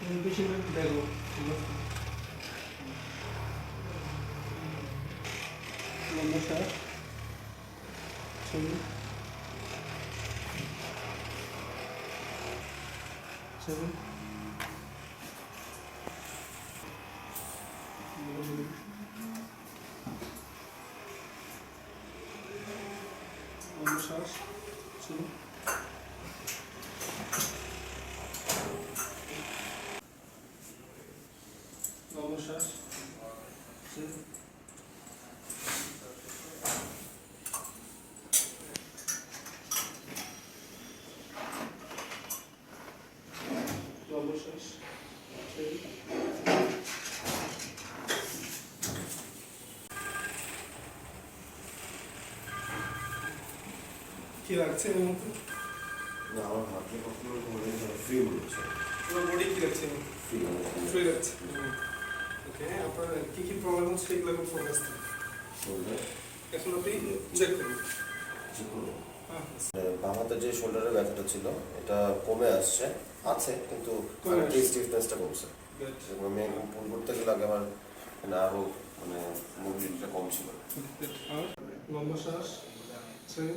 পিছনে দেখো লম্বা শ্বাস ছেড়ে ছেড়ে লম্বা শ্বাস ছেড়ে লম্বা শ্বাস ছেড়ে লম্বা শ্বাস ছেড়ে কি লাগছে এর মধ্যে? না আমার হাতে কখনো ফ্রি হচ্ছে, তোমার বডি কি লাগছে? ফ্রি ফ্রি লাগছে। ওকে, আপনার কি কি প্রবলেম হচ্ছে এগুলো এখন ফোকাস দিন। এখন আপনি চেক করুন। হ্যাঁ বাম হাতে যে শোল্ডারের ব্যথাটা ছিল এটা কমে আসছে, আছে কিন্তু স্টিফনেসটা কমছে। আমি একদম পুল করতে গেলে আগে আমার মানে আরো মানে মোবিলিটিটা কম ছিল। লম্বা শ্বাস ছেড়ে